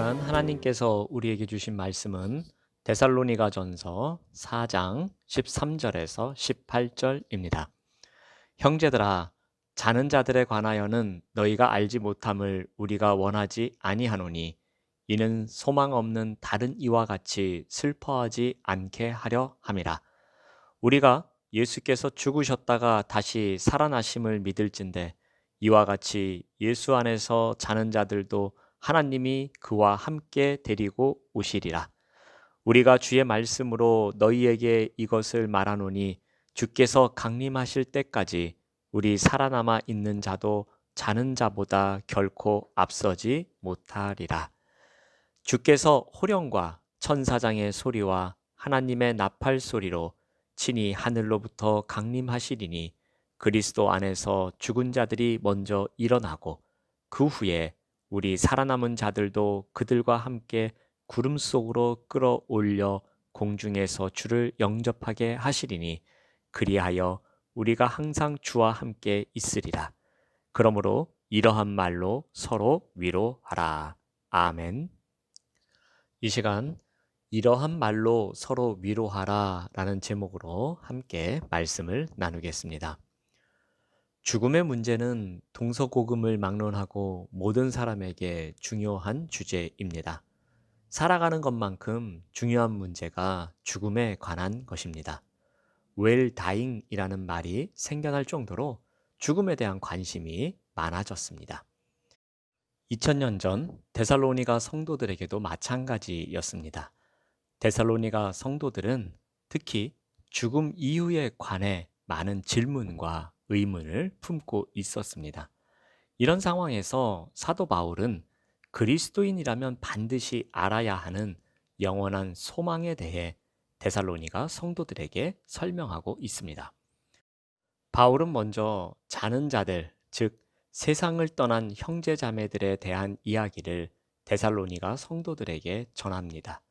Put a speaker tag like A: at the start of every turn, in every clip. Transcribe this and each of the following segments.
A: 시간 하나님께서 우리에게 주신 말씀은 데살로니가전서 4장 13절에서 18절입니다. 형제들아, 자는 자들에 관하여는 너희가 알지 못함을 우리가 원하지 아니하노니 이는 소망 없는 다른 이와 같이 슬퍼하지 않게 하려 함이라. 우리가 예수께서 죽으셨다가 다시 살아나심을 믿을진대 이와 같이 예수 안에서 자는 자들도 하나님이 그와 함께 데리고 오시리라. 우리가 주의 말씀으로 너희에게 이것을 말하노니 주께서 강림하실 때까지 우리 살아남아 있는 자도 자는 자보다 결코 앞서지 못하리라. 주께서 호령과 천사장의 소리와 하나님의 나팔 소리로 친히 하늘로부터 강림하시리니 그리스도 안에서 죽은 자들이 먼저 일어나고 그 후에 우리 살아남은 자들도 그들과 함께 구름 속으로 끌어올려 공중에서 주를 영접하게 하시리니 그리하여 우리가 항상 주와 함께 있으리라. 그러므로 이러한 말로 서로 위로하라. 아멘. 이 시간 이러한 말로 서로 위로하라 라는 제목으로 함께 말씀을 나누겠습니다. 죽음의 문제는 동서고금을 막론하고 모든 사람에게 중요한 주제입니다. 살아가는 것만큼 중요한 문제가 죽음에 관한 것입니다. well dying이라는 말이 생겨날 정도로 죽음에 대한 관심이 많아졌습니다. 2000년 전 데살로니가 성도들에게도 마찬가지였습니다. 데살로니가 성도들은 특히 죽음 이후에 관해 많은 질문과 의문을 품고 있었습니다. 이런 상황에서 사도 바울은 그리스도인이라면 반드시 알아야 하는 영원한 소망에 대해 데살로니가 성도들에게 설명하고 있습니다. 바울은 먼저 자는 자들, 즉 세상을 떠난 형제 자매들에 대한 이야기를 데살로니가 성도들에게 전합니다.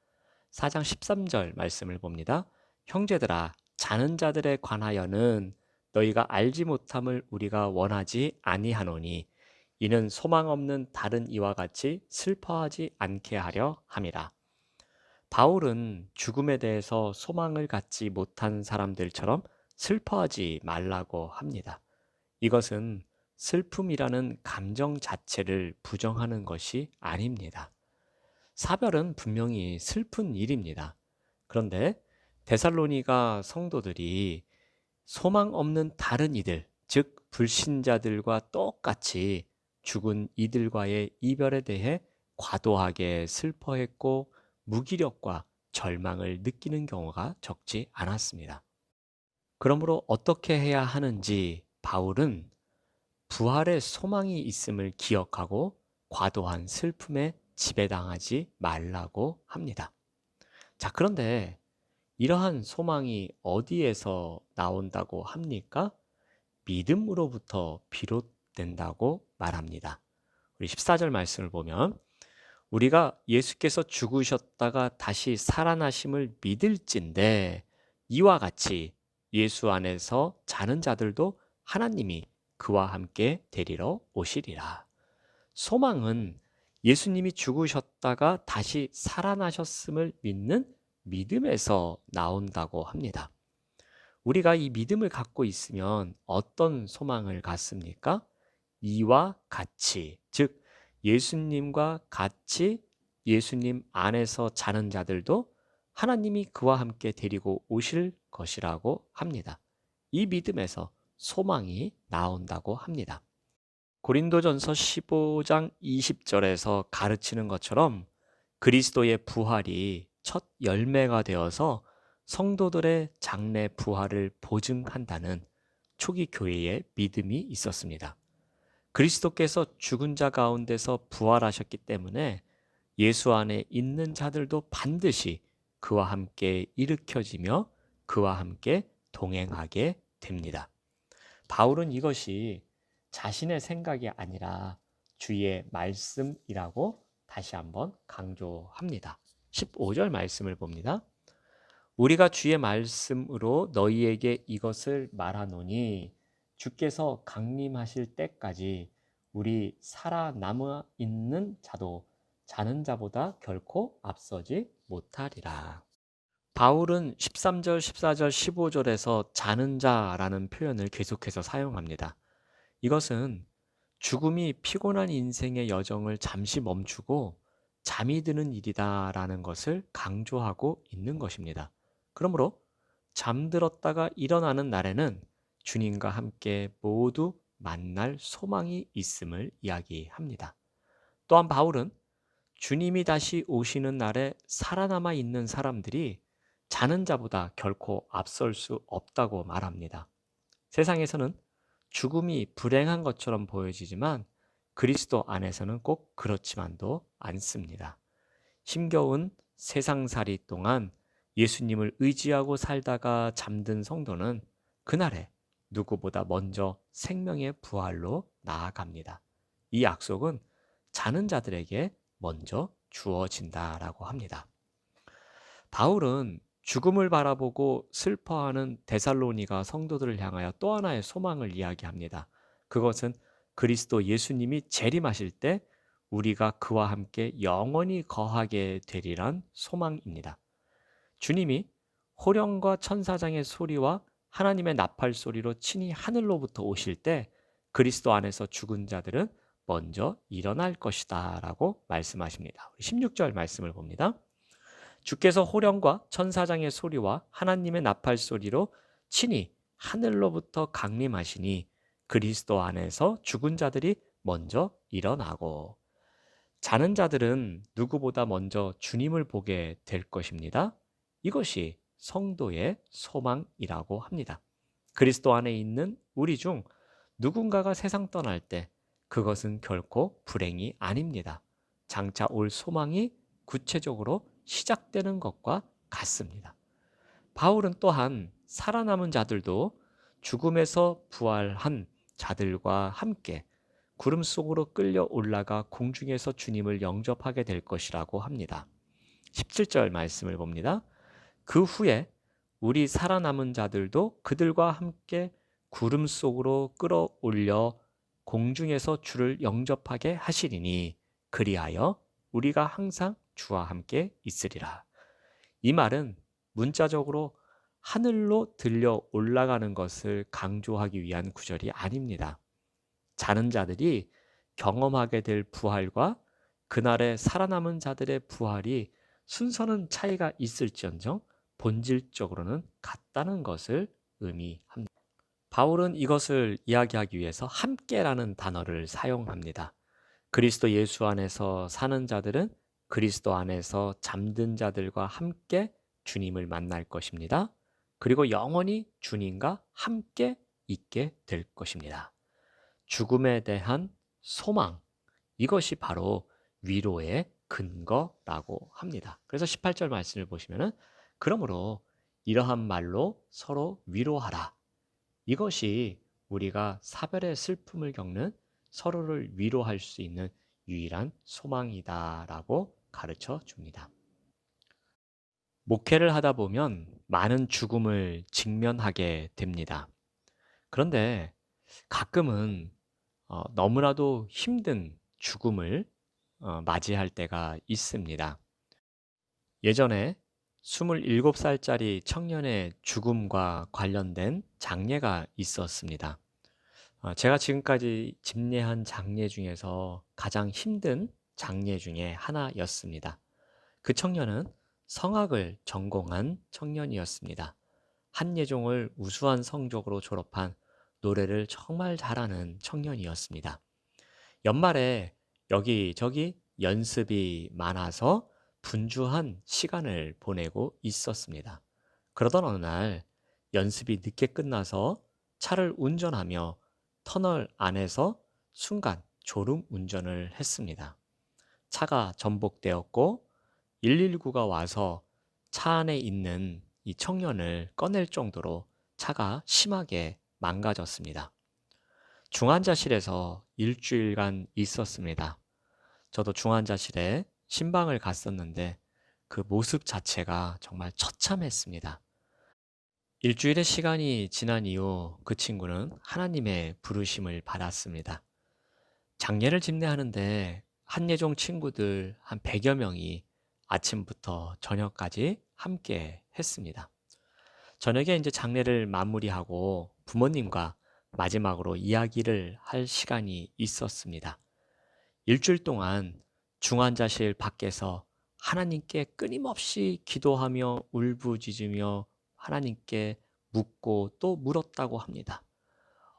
A: 4장 13절 말씀을 봅니다. 형제들아, 자는 자들에 관하여는 너희가 알지 못함을 우리가 원하지 아니하노니 이는 소망 없는 다른 이와 같이 슬퍼하지 않게 하려 함이라. 바울은 죽음에 대해서 소망을 갖지 못한 사람들처럼 슬퍼하지 말라고 합니다. 이것은 슬픔이라는 감정 자체를 부정하는 것이 아닙니다. 사별은 분명히 슬픈 일입니다. 그런데 데살로니가 성도들이 소망 없는 다른 이들, 즉 불신자들과 똑같이 죽은 이들과의 이별에 대해 과도하게 슬퍼했고 무기력과 절망을 느끼는 경우가 적지 않았습니다. 그러므로 어떻게 해야 하는지 바울은 부활의 소망이 있음을 기억하고 과도한 슬픔에 지배당하지 말라고 합니다. 자, 그런데 이러한 소망이 어디에서 나온다고 합니까? 믿음으로부터 비롯된다고 말합니다. 우리 14절 말씀을 보면 우리가 예수께서 죽으셨다가 다시 살아나심을 믿을진대 이와 같이 예수 안에서 자는 자들도 하나님이 그와 함께 데리러 오시리라. 소망은 예수님이 죽으셨다가 다시 살아나셨음을 믿는 믿음에서 나온다고 합니다. 우리가 이 믿음을 갖고 있으면 어떤 소망을 갖습니까? 이와 같이, 즉 예수님과 같이 예수님 안에서 자는 자들도 하나님이 그와 함께 데리고 오실 것이라고 합니다. 이 믿음에서 소망이 나온다고 합니다. 고린도전서 15장 20절에서 가르치는 것처럼 그리스도의 부활이 첫 열매가 되어서 성도들의 장래 부활을 보증한다는 초기 교회의 믿음이 있었습니다. 그리스도께서 죽은 자 가운데서 부활하셨기 때문에 예수 안에 있는 자들도 반드시 그와 함께 일으켜지며 그와 함께 동행하게 됩니다. 바울은 이것이 자신의 생각이 아니라 주의 말씀이라고 다시 한번 강조합니다. 15절 말씀을 봅니다. 우리가 주의 말씀으로 너희에게 이것을 말하노니 주께서 강림하실 때까지 우리 살아남아 있는 자도 자는 자보다 결코 앞서지 못하리라. 바울은 13절, 14절, 15절에서 자는 자라는 표현을 계속해서 사용합니다. 이것은 죽음이 피곤한 인생의 여정을 잠시 멈추고 잠이 드는 일이다라는 것을 강조하고 있는 것입니다. 그러므로 잠들었다가 일어나는 날에는 주님과 함께 모두 만날 소망이 있음을 이야기합니다. 또한 바울은 주님이 다시 오시는 날에 살아남아 있는 사람들이 자는 자보다 결코 앞설 수 없다고 말합니다. 세상에서는 죽음이 불행한 것처럼 보여지지만 그리스도 안에서는 꼭 그렇지만도 않습니다. 힘겨운 세상살이 동안 예수님을 의지하고 살다가 잠든 성도는 그날에 누구보다 먼저 생명의 부활로 나아갑니다. 이 약속은 자는 자들에게 먼저 주어진다라고 합니다. 바울은 죽음을 바라보고 슬퍼하는 데살로니가 성도들을 향하여 또 하나의 소망을 이야기합니다. 그것은 그리스도 예수님이 재림하실 때 우리가 그와 함께 영원히 거하게 되리란 소망입니다. 주님이 호령과 천사장의 소리와 하나님의 나팔 소리로 친히 하늘로부터 오실 때 그리스도 안에서 죽은 자들은 먼저 일어날 것이다 라고 말씀하십니다. 16절 말씀을 봅니다. 주께서 호령과 천사장의 소리와 하나님의 나팔 소리로 친히 하늘로부터 강림하시니 그리스도 안에서 죽은 자들이 먼저 일어나고 자는 자들은 누구보다 먼저 주님을 보게 될 것입니다. 이것이 성도의 소망이라고 합니다. 그리스도 안에 있는 우리 중 누군가가 세상 떠날 때 그것은 결코 불행이 아닙니다. 장차 올 소망이 구체적으로 시작되는 것과 같습니다. 바울은 또한 살아남은 자들도 죽음에서 부활한 자들과 함께 구름 속으로 끌려 올라가 공중에서 주님을 영접하게 될 것이라고 합니다. 17절 말씀을 봅니다. 그 후에 우리 살아남은 자들도 그들과 함께 구름 속으로 끌어올려 공중에서 주를 영접하게 하시리니 그리하여 우리가 항상 주와 함께 있으리라. 이 말은 문자적으로 하늘로 들려 올라가는 것을 강조하기 위한 구절이 아닙니다. 자는 자들이 경험하게 될 부활과 그날에 살아남은 자들의 부활이 순서는 차이가 있을지언정 본질적으로는 같다는 것을 의미합니다. 바울은 이것을 이야기하기 위해서 함께라는 단어를 사용합니다. 그리스도 예수 안에서 사는 자들은 그리스도 안에서 잠든 자들과 함께 주님을 만날 것입니다. 그리고 영원히 주님과 함께 있게 될 것입니다. 죽음에 대한 소망, 이것이 바로 위로의 근거라고 합니다. 그래서 18절 말씀을 보시면은 그러므로 이러한 말로 서로 위로하라. 이것이 우리가 사별의 슬픔을 겪는 서로를 위로할 수 있는 유일한 소망이다라고 가르쳐 줍니다. 목회를 하다 보면 많은 죽음을 직면하게 됩니다. 그런데 가끔은 너무나도 힘든 죽음을 맞이할 때가 있습니다. 예전에 27살짜리 청년의 죽음과 관련된 장례가 있었습니다. 제가 지금까지 집례한 장례 중에서 가장 힘든 장례 중에 하나였습니다. 그 청년은 성악을 전공한 청년이었습니다. 한예종을 우수한 성적으로 졸업한 노래를 정말 잘하는 청년이었습니다. 연말에 여기저기 연습이 많아서 분주한 시간을 보내고 있었습니다. 그러던 어느 날 연습이 늦게 끝나서 차를 운전하며 터널 안에서 순간 졸음 운전을 했습니다. 차가 전복되었고 119가 와서 차 안에 있는 이 청년을 꺼낼 정도로 차가 심하게 망가졌습니다. 중환자실에서 일주일간 있었습니다. 저도 중환자실에 신방을 갔었는데 그 모습 자체가 정말 처참했습니다. 일주일의 시간이 지난 이후 그 친구는 하나님의 부르심을 받았습니다. 장례를 집례하는데 한예종 친구들 한 100여 명이 아침부터 저녁까지 함께 했습니다. 저녁에 이제 장례를 마무리하고 부모님과 마지막으로 이야기를 할 시간이 있었습니다. 일주일 동안 중환자실 밖에서 하나님께 끊임없이 기도하며 울부짖으며 하나님께 묻고 또 물었다고 합니다.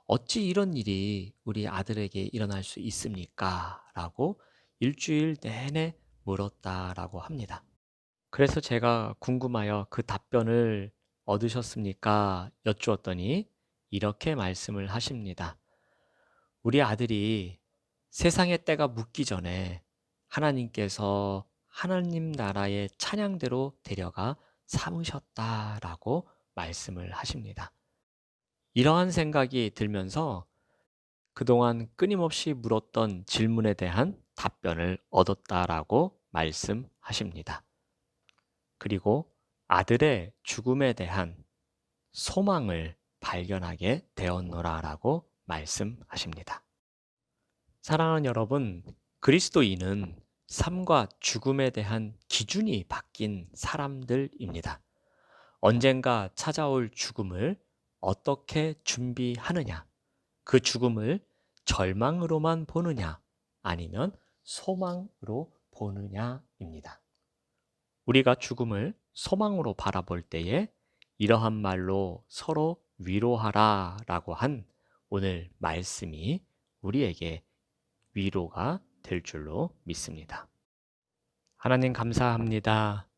A: 어찌 이런 일이 우리 아들에게 일어날 수 있습니까? 라고 일주일 내내 물었다라고 합니다. 그래서 제가 궁금하여 그 답변을 얻으셨습니까? 여쭈었더니 이렇게 말씀을 하십니다. 우리 아들이 세상의 때가 묻기 전에 하나님께서 하나님 나라의 찬양대로 데려가 삼으셨다라고 말씀을 하십니다. 이러한 생각이 들면서 그동안 끊임없이 물었던 질문에 대한 답변을 얻었다라고 말씀하십니다. 그리고 아들의 죽음에 대한 소망을 발견하게 되었노라라고 말씀하십니다. 사랑하는 여러분, 그리스도인은 삶과 죽음에 대한 기준이 바뀐 사람들입니다. 언젠가 찾아올 죽음을 어떻게 준비하느냐, 그 죽음을 절망으로만 보느냐, 아니면 소망으로 보느냐입니다. 우리가 죽음을 소망으로 바라볼 때에 이러한 말로 서로 위로하라 라고 한 오늘 말씀이 우리에게 위로가 될 줄로 믿습니다. 하나님 감사합니다.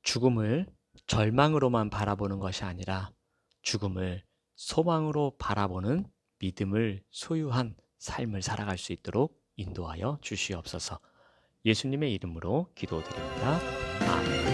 A: 죽음을 절망으로만 바라보는 것이 아니라 죽음을 소망으로 바라보는 믿음을 소유한 삶을 살아갈 수 있도록 인도하여 주시옵소서. 예수님의 이름으로 기도드립니다. 아멘.